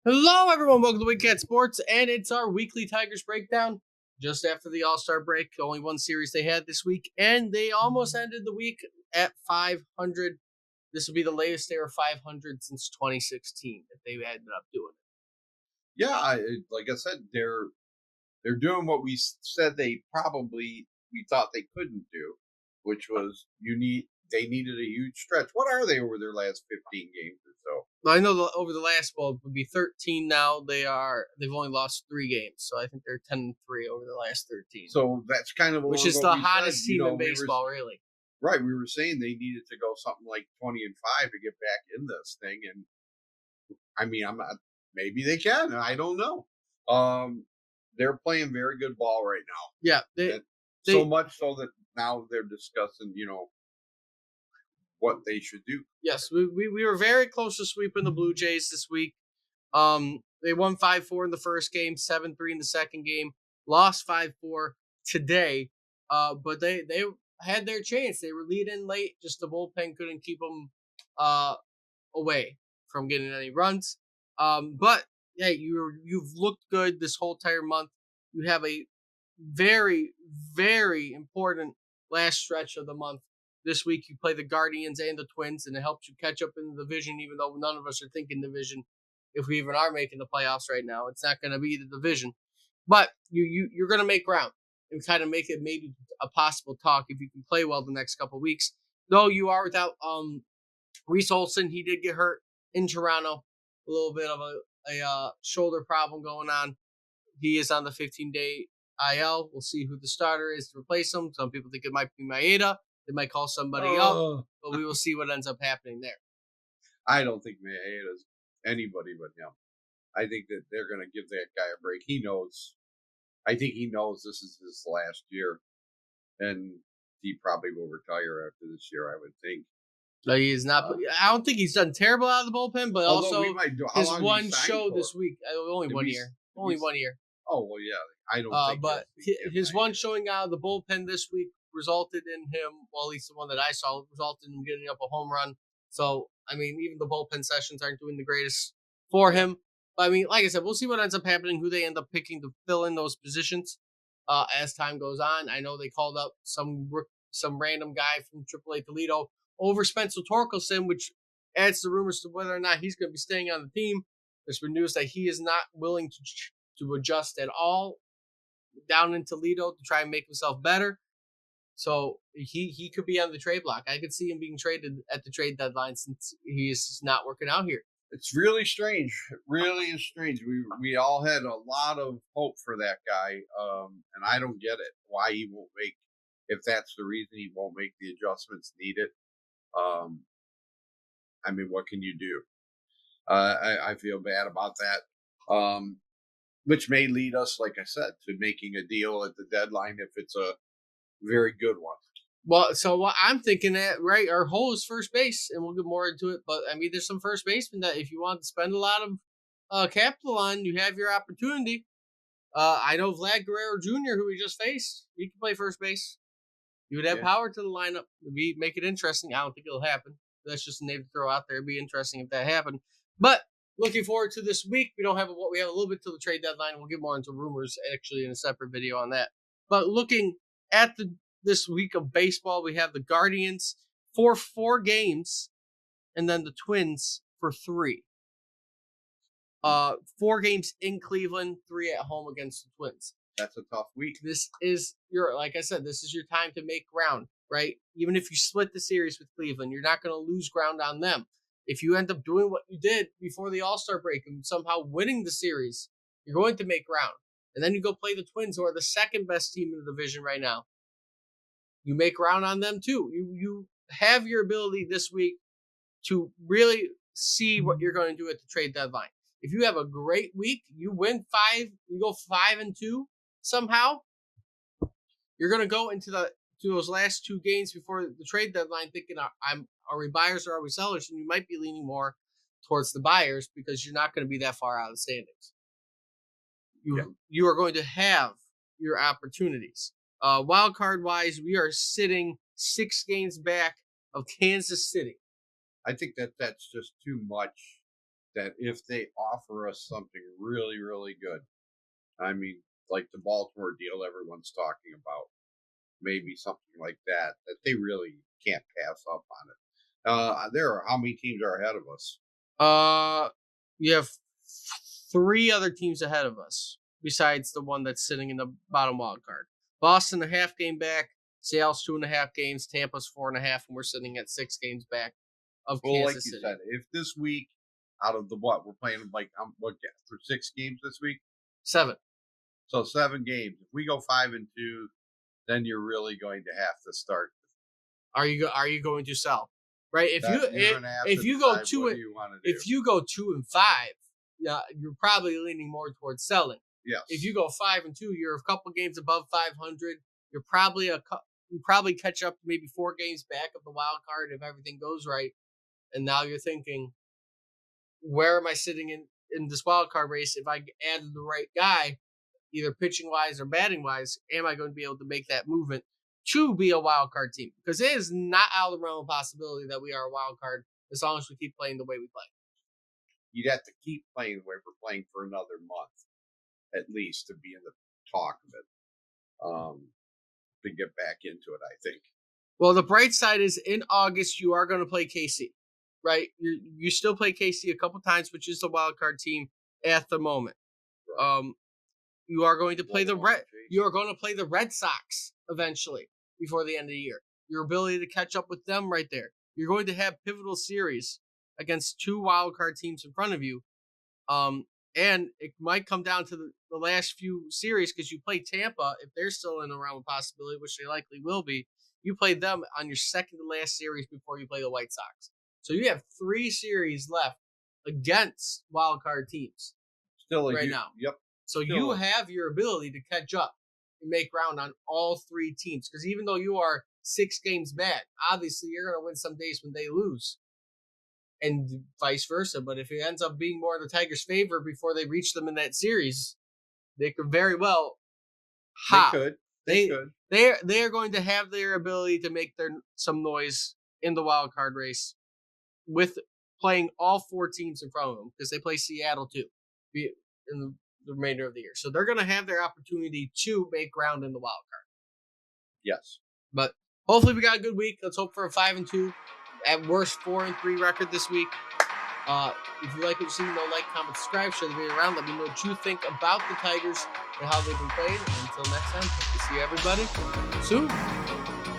Hello, everyone. Welcome to Weekend Sports, and it's our weekly Tigers breakdown. Just after the All Star break, only one series they had this week, and they almost ended the week at 500. This will be the latest they were 500 since 2016 that they ended up doing. Yeah, like I said, they're doing what said we thought they couldn't do, which was they needed a huge stretch. What are they over their last 15 games or so? I know over the last would be 13 now. They've only lost 3 games, so I think they're 10-3 over the last 13, So that's kind of which along is what the we said. hottest team in baseball, really. Right. We were saying they needed to go something like 20-5 to get back in this thing, and I mean, I'm not. Maybe they can. I don't know. They're playing very good ball right now. Yeah, So they much so that now they're discussing, what they should do. yes, we were very close to sweeping the Blue Jays this week. They won 5-4 in the first game, 7-3 in the second game, lost 5-4 today. But they had their chance. They were leading late, just the bullpen couldn't keep them away from getting any runs. But hey, you've looked good this whole entire month. You have a very, very important last stretch of the month. This week you play the Guardians and the Twins, and it helps you catch up in the division, even though none of us are thinking division. If we even are making the playoffs right now, it's not going to be the division. But you're going to make ground and kind of make it maybe a possible talk if you can play well the next couple of weeks. Though you are without Reese Olson, he did get hurt in Toronto, a little bit of a shoulder problem going on. He is on the 15-day IL. We'll see who the starter is to replace him. Some people think it might be Maeda. They might call somebody up, but we will see what ends up happening there. I don't think Maeda's anybody but him. I think that they're going to give that guy a break. He knows. I think he knows this is his last year, and he probably will retire after this year. I would think. No, he is not. I don't think he's done terrible out of the bullpen, but also his one show this week. Only Did 1 year. Only 1 year. Oh well, yeah. I don't think. But his one showing out of the bullpen this week resulted in him. Well, at least the one that I saw resulted in him getting up a home run. So I mean, even the bullpen sessions aren't doing the greatest for him. But I mean, like I said, we'll see what ends up happening. Who they end up picking to fill in those positions as time goes on. I know they called up some random guy from AAA Toledo over Spencer Torkelson, which adds to rumors to whether or not he's going to be staying on the team. There's been news that he is not willing to adjust at all down in Toledo to try and make himself better. So he could be on the trade block. I could see him being traded at the trade deadline since he's not working out here. It's really strange. It really is strange. We all had a lot of hope for that guy, and I don't get it. Why he won't make, if that's the reason he won't make the adjustments needed. I mean, what can you do? I feel bad about that. Which may lead us, like I said, to making a deal at the deadline if it's a very good one. Well, so what I'm thinking at right, our hole is first base, and we'll get more into it. But I mean, there's some first basemen that if you want to spend a lot of capital on, you have your opportunity. I know Vlad Guerrero Jr., who we just faced, he can play first base. He would have power to the lineup. Make it interesting. I don't think it'll happen. That's just a name to throw out there. It'd be interesting if that happened. But looking forward to this week. We have a little bit till the trade deadline. We'll get more into rumors actually in a separate video on that. But looking at this week of baseball, we have the Guardians for 4 games, and then the Twins for 3. 4 games in Cleveland, 3 at home against the Twins. That's a tough week. This is like I said, this is your time to make ground, right? Even if you split the series with Cleveland, you're not going to lose ground on them. If you end up doing what you did before the All-Star break and somehow winning the series, you're going to make ground. And then you go play the Twins, who are the second best team in the division right now. You make ground on them too. You have your ability this week to really see what you're going to do at the trade deadline. If you have a great week, you win 5, you go 5-2 somehow, you're going to go into those last 2 games before the trade deadline thinking, are we buyers or are we sellers? And you might be leaning more towards the buyers because you're not going to be that far out of the standings. You are going to have your opportunities. Wild card wise, we are sitting 6 games back of Kansas City. I think that's just too much that if they offer us something really, really good, I mean, like the Baltimore deal everyone's talking about, maybe something like that, that they really can't pass up on it. How many teams are ahead of us? You have 3 other teams ahead of us besides the one that's sitting in the bottom wild card. Boston a half game back. Seattle's 2.5 games. Tampa's 4.5, and we're sitting at 6 games back of Well, like Kansas you City. said, if this week, out of the what we're playing, like for 6 games this week, 7. so 7 games. If we go 5-2, then you're really going to have to start. Are you going to sell? Right? If you go 2 and if you go 2 and 5, yeah, you're probably leaning more towards selling. Yes. If you go 5-2, you're a couple games above 500. You're probably you probably catch up to maybe 4 games back of the wild card if everything goes right. And now you're thinking, where am I sitting in this wild card race? If I add the right guy, either pitching wise or batting wise, am I going to be able to make that movement to be a wild card team? Because it is not out of the realm of possibility that we are a wild card as long as we keep playing the way we play. You'd have to keep playing the way we're playing for another month, at least, to be in the talk of it. To get back into it, I think. Well, the bright side is in August you are going to play KC, right? You still play KC a couple times, which is the wild card team at the moment. Right. You are going to play You are going to play the Red Sox eventually before the end of the year. Your ability to catch up with them right there. You're going to have pivotal series against 2 wild card teams in front of you. And it might come down to the last few series because you play Tampa, if they're still in the realm of possibility, which they likely will be. You play them on your second to last series before you play the White Sox. So you have 3 series left against wild card teams now. Yep. So you have your ability to catch up and make ground on all 3 teams. Because even though you are 6 games back, obviously you're going to win some days when they lose. And vice versa. But if it ends up being more in the Tigers' favor before they reach them in that series, they could very well. They could. They are going to have their ability to make some noise in the wild card race with playing all 4 teams in front of them because they play Seattle too in the remainder of the year. So they're going to have their opportunity to make ground in the wild card. Yes. But hopefully we got a good week. Let's hope for a 5-2. At worst, 4-3 record this week. If you like what you see, like, comment, subscribe, share the video around. Let me know what you think about the Tigers and how they've been playing. And until next time, hope to see everybody soon.